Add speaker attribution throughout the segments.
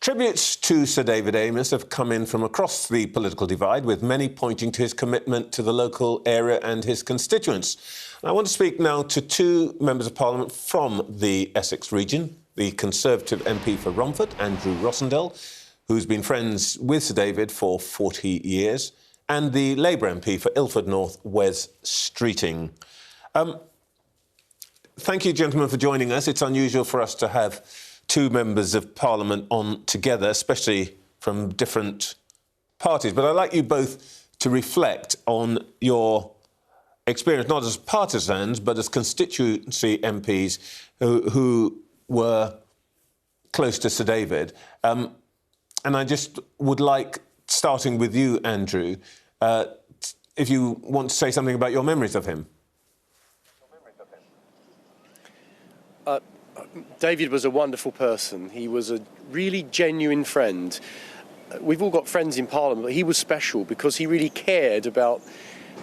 Speaker 1: Tributes to Sir David Amess have come in from across the political divide, with many pointing to his commitment to the local area and his constituents. I want to speak now to two members of Parliament from the Essex region, the Conservative MP for Romford, Andrew Rosindell, who's been friends with Sir David for 40 years, and the Labour MP for Ilford North, Wes Streeting. Thank you, gentlemen, for joining us. It's unusual for us to have two members of Parliament on together, especially from different parties. But I'd like you both to reflect on your experience, not as partisans, but as constituency MPs who were close to Sir David. And I just would like, starting with you, Andrew, if you want to say something about your memories of him.
Speaker 2: David was a wonderful person. He was a really genuine friend. We've all got friends in Parliament, but he was special because he really cared about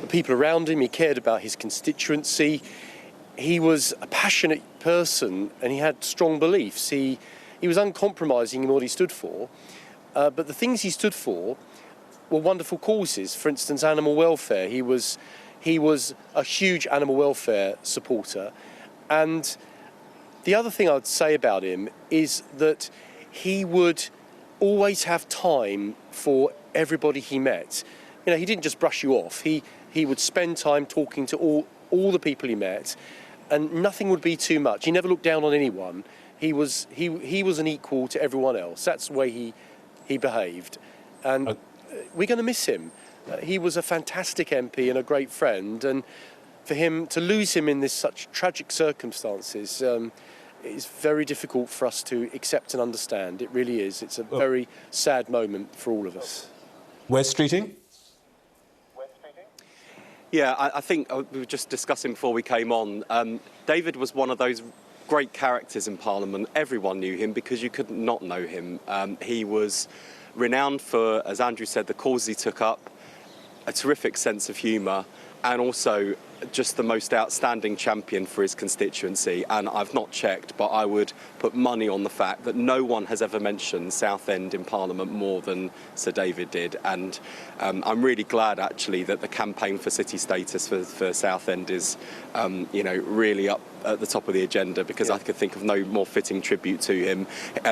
Speaker 2: the people around him. He cared about his constituency. He was a passionate person and he had strong beliefs. He was uncompromising in what he stood for, but the things he stood for were wonderful causes. For instance, animal welfare. He was a huge animal welfare supporter. And the other thing I'd say about him is that he would always have time for everybody he met. You know, he didn't just brush you off. He would spend time talking to all the people he met, and nothing would be too much. He never looked down on anyone. He was an equal to everyone else. That's the way he behaved, and we're going to miss him. He was a fantastic MP and a great friend, and for him to lose him in such tragic circumstances is very difficult for us to accept and understand. It really is. It's a very sad moment for all of us.
Speaker 1: Wes Streeting?
Speaker 3: Yeah, I think we were just discussing before we came on. David was one of those great characters in Parliament. Everyone knew him because you could not know him. He was renowned for, as Andrew said, the cause he took up, a terrific sense of humour, and also just the most outstanding champion for his constituency. And I've not checked, but I would put money on the fact that no one has ever mentioned Southend in Parliament more than Sir David did. And I'm really glad, actually, that the campaign for city status for Southend is, really up at the top of the agenda, because I could think of no more fitting tribute to him.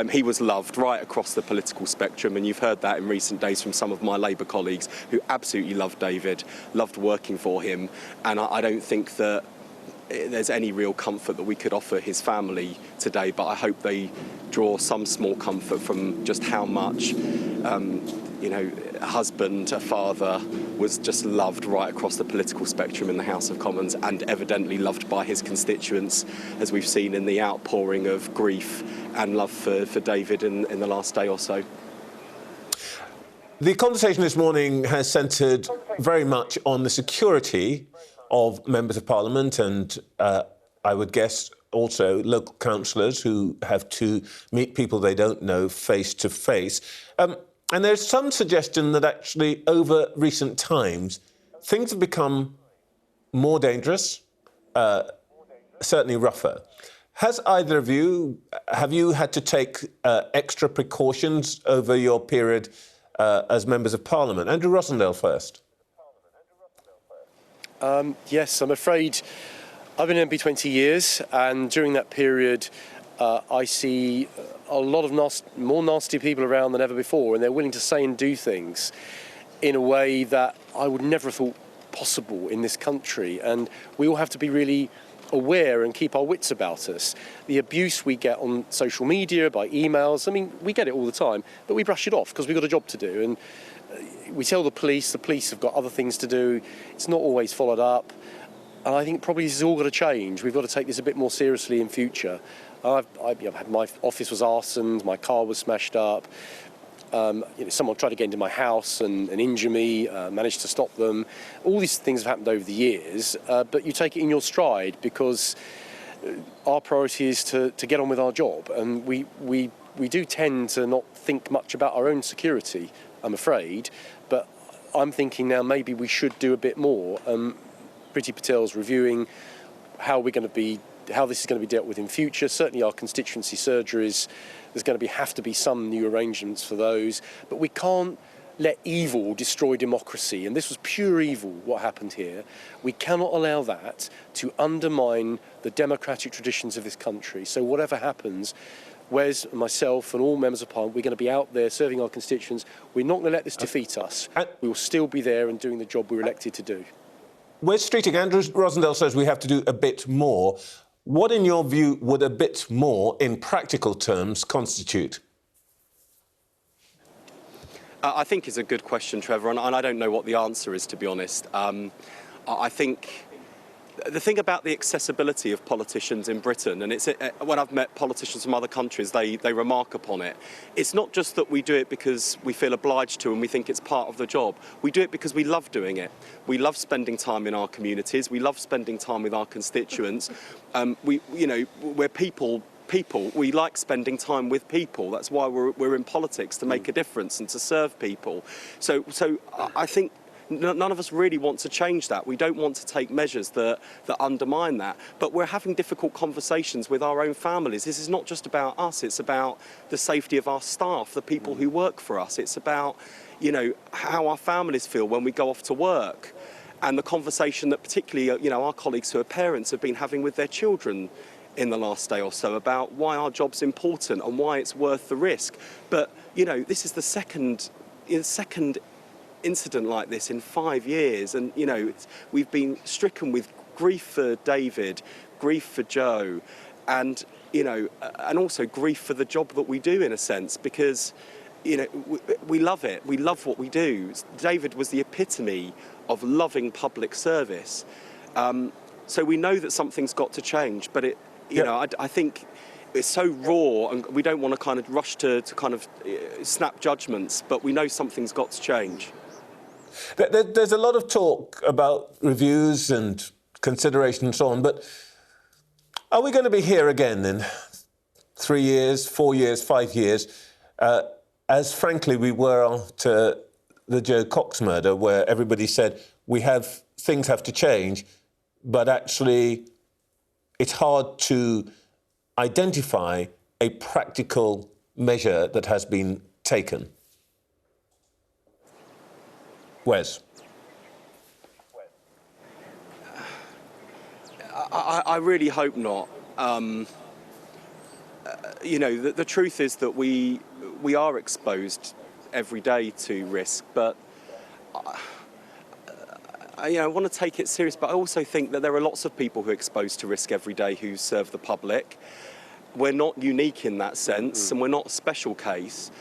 Speaker 3: He was loved right across the political spectrum, and you've heard that in recent days from some of my Labour colleagues who absolutely loved David, loved working for him, and I don't think that there's any real comfort that we could offer his family today, but I hope they draw some small comfort from just how much a husband, a father, was just loved right across the political spectrum in the House of Commons, and evidently loved by his constituents, as we've seen in the outpouring of grief and love for David in the last day or so.
Speaker 1: The conversation this morning has centred very much on the security of members of Parliament and, I would guess, also local councillors who have to meet people they don't know face to face. And there's some suggestion that actually over recent times things have become more dangerous, certainly rougher. Has either of you, have you had to take extra precautions over your period as members of Parliament? Andrew Rosindell first.
Speaker 2: Yes, I'm afraid I've been MP 20 years, and during that period I see a lot of more nasty people around than ever before, and they're willing to say and do things in a way that I would never have thought possible in this country, and we all have to be really aware and keep our wits about us. The abuse we get on social media, by emails, I mean, we get it all the time, but we brush it off because we've got a job to do, and we tell the police have got other things to do. It's not always followed up, and I think probably this has all got to change. We've got to take this a bit more seriously in future. My office was arsoned, my car was smashed up. Someone tried to get into my house and injure me, managed to stop them. All these things have happened over the years, but you take it in your stride because our priority is to get on with our job, and we do tend to not think much about our own security, I'm afraid, but I'm thinking now maybe we should do a bit more. Priti Patel's reviewing how we're going to be how this is going to be dealt with in future. Certainly our constituency surgeries, there's going to have to be some new arrangements for those. But we can't let evil destroy democracy. And this was pure evil, what happened here. We cannot allow that to undermine the democratic traditions of this country. So whatever happens, Wes and myself and all members of Parliament, we're going to be out there serving our constituents. We're not going to let this defeat us. We will still be there and doing the job we were elected to do.
Speaker 1: Wes Streeting, Andrew Rosindell says we have to do a bit more. What, in your view, would a bit more, in practical terms, constitute?
Speaker 3: I think it's a good question, Trevor, and I don't know what the answer is, to be honest. I think the thing about the accessibility of politicians in Britain, and it's when I've met politicians from other countries, they remark upon it. It's not just that we do it because we feel obliged to and we think it's part of the job. We do it because we love doing it. We love spending time in our communities. We love spending time with our constituents. We're people. We like spending time with people. That's why we're in politics, to make a difference and to serve people. So I think none of us really want to change that. We don't want to take measures that undermine that. But we're having difficult conversations with our own families. This is not just about us. It's about the safety of our staff, the people who work for us. It's about, how our families feel when we go off to work. And the conversation that particularly, our colleagues who are parents have been having with their children in the last day or so about why our job's important and why it's worth the risk. But, this is the second incident like this in 5 years, and we've been stricken with grief for David, grief for Joe, and and also grief for the job that we do, in a sense, because we love it. We love what we do. David was the epitome of loving public service. So we know that something's got to change, but I think it's so raw, and we don't want to kind of rush to kind of snap judgments, but we know something's got to change.
Speaker 1: There's a lot of talk about reviews and consideration and so on, but are we going to be here again in 3 years, 4 years, 5 years, as frankly we were after the Joe Cox murder, where everybody said things have to change, but actually it's hard to identify a practical measure that has been taken? Wes?
Speaker 3: I really hope not. The truth is that we are exposed every day to risk, but I want to take it serious, but I also think that there are lots of people who are exposed to risk every day who serve the public. We're not unique in that sense, and we're not a special case.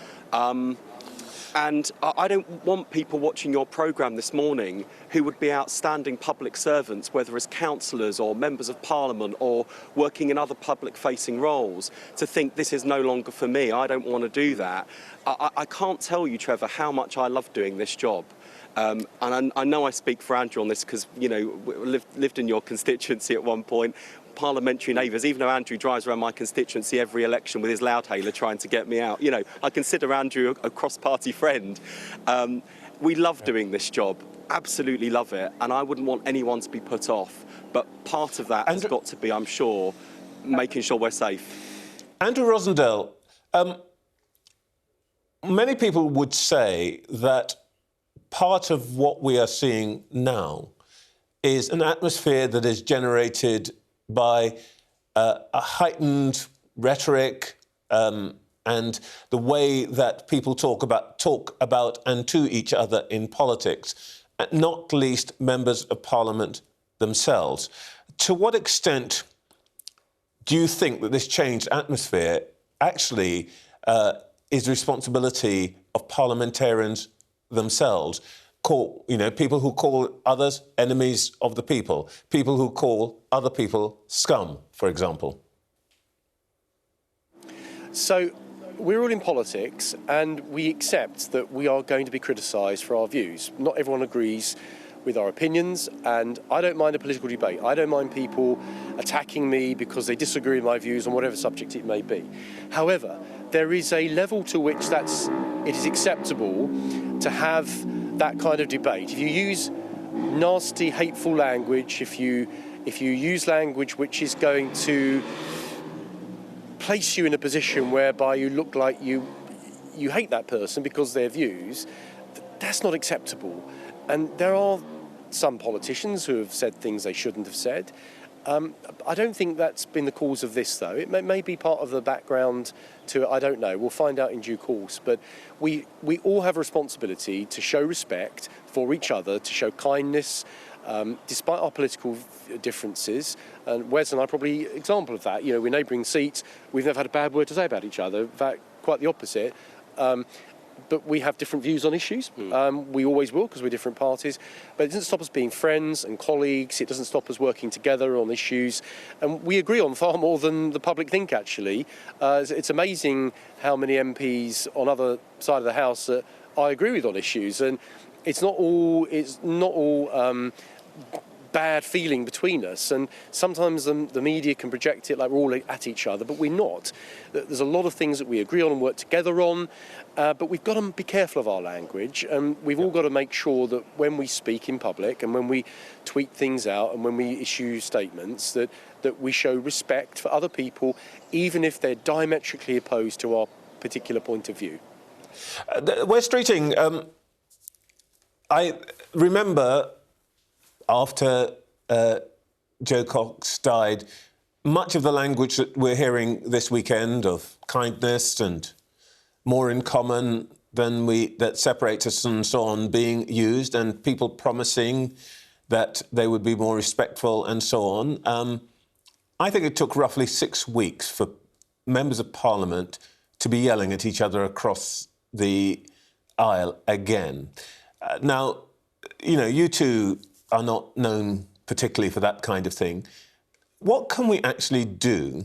Speaker 3: And I don't want people watching your programme this morning who would be outstanding public servants, whether as councillors or members of Parliament or working in other public-facing roles, to think this is no longer for me. I don't want to do that. I can't tell you, Trevor, how much I love doing this job. And I know I speak for Andrew on this because, lived in your constituency at one point. Parliamentary neighbours, even though Andrew drives around my constituency every election with his loudhailer trying to get me out. I consider Andrew a cross-party friend. We love doing this job, absolutely love it, and I wouldn't want anyone to be put off. But part of that has got to be, I'm sure, making sure we're safe.
Speaker 1: Andrew Rosindell, many people would say that part of what we are seeing now is an atmosphere that is generated by a heightened rhetoric and the way that people talk about and to each other in politics, not least members of Parliament themselves. To what extent do you think that this changed atmosphere actually is the responsibility of parliamentarians themselves? People who call others enemies of the people who call other people scum, for example.
Speaker 2: So we're all in politics and we accept that we are going to be criticised for our views. Not everyone agrees with our opinions, and I don't mind a political debate. I don't mind people attacking me because they disagree with my views on whatever subject it may be. However, there is a level to which it is acceptable to have that kind of debate. If you use nasty, hateful language, if you if you use language which is going to place you in a position whereby you look like you hate that person because of their views, that's not acceptable. And there are some politicians who have said things they shouldn't have said. I don't think that's been the cause of this, though. It may be part of the background to it. I don't know. We'll find out in due course. But we all have a responsibility to show respect for each other, to show kindness, despite our political differences. And Wes and I are probably an example of that. You know, we're neighbouring seats. We've never had a bad word to say about each other. In fact, quite the opposite. But we have different views on issues. We always will, because we're different parties. But it doesn't stop us being friends and colleagues. It doesn't stop us working together on issues. And we agree on far more than the public think, actually. It's amazing how many MPs on other side of the House that I agree with on issues. And it's not all bad feeling between us, and sometimes the media can project it like we're all at each other, but we're not. There's a lot of things that we agree on and work together on, but we've got to be careful of our language, and we've all got to make sure that when we speak in public and when we tweet things out and when we issue statements that we show respect for other people, even if they're diametrically opposed to our particular point of view.
Speaker 1: Wes Streeting, I remember after Joe Cox died, much of the language that we're hearing this weekend of kindness and more in common than that separates us and so on being used, and people promising that they would be more respectful and so on. I think it took roughly 6 weeks for members of Parliament to be yelling at each other across the aisle again. Now, you know, you two are not known particularly for that kind of thing. What can we actually do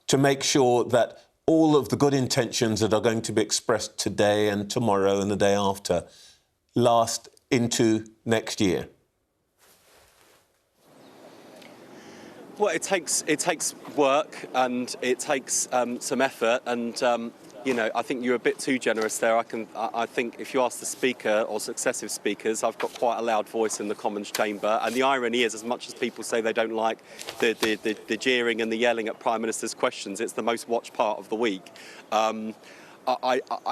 Speaker 1: to make sure that all of the good intentions that are going to be expressed today and tomorrow and the day after last into next year?
Speaker 3: Well, it takes work, and it takes some effort, and you know, I think you're a bit too generous there. I think if you ask the Speaker or successive Speakers, I've got quite a loud voice in the Commons chamber. And the irony is, as much as people say they don't like the jeering and the yelling at Prime Minister's questions, it's the most watched part of the week. I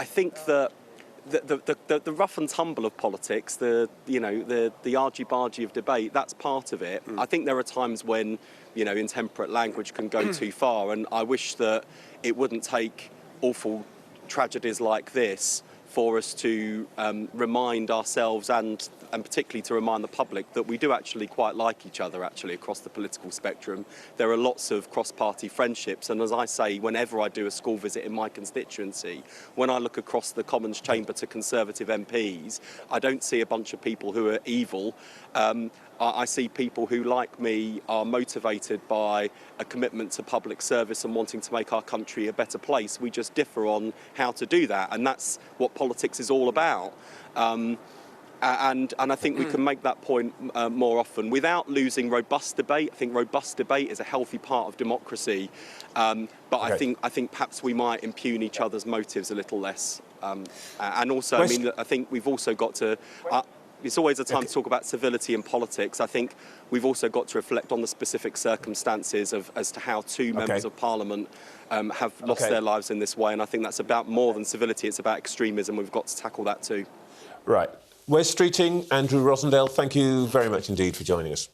Speaker 3: think that the rough and tumble of politics, the argy-bargy of debate, that's part of it. I think there are times when, you know, intemperate language can go too far, and I wish that it wouldn't take awful tragedies like this for us to remind ourselves and particularly to remind the public that we do actually quite like each other across the political spectrum. There are lots of cross-party friendships, and as I say, whenever I do a school visit in my constituency, when I look across the Commons chamber to Conservative MPs, I don't see a bunch of people who are evil. I see people who, like me, are motivated by a commitment to public service and wanting to make our country a better place. We just differ on how to do that, and that's what politics is all about. And I think we can make that point more often without losing robust debate. I think robust debate is a healthy part of democracy, but okay. I think perhaps we might impugn each other's motives a little less. And also, I mean, I think we've also got to. It's always a time to talk about civility in politics. I think we've also got to reflect on the specific circumstances as to how two members of Parliament have lost their lives in this way. And I think that's about more than civility. It's about extremism. We've got to tackle that too.
Speaker 1: Right. Wes Streeting, Andrew Rosindell, thank you very much indeed for joining us.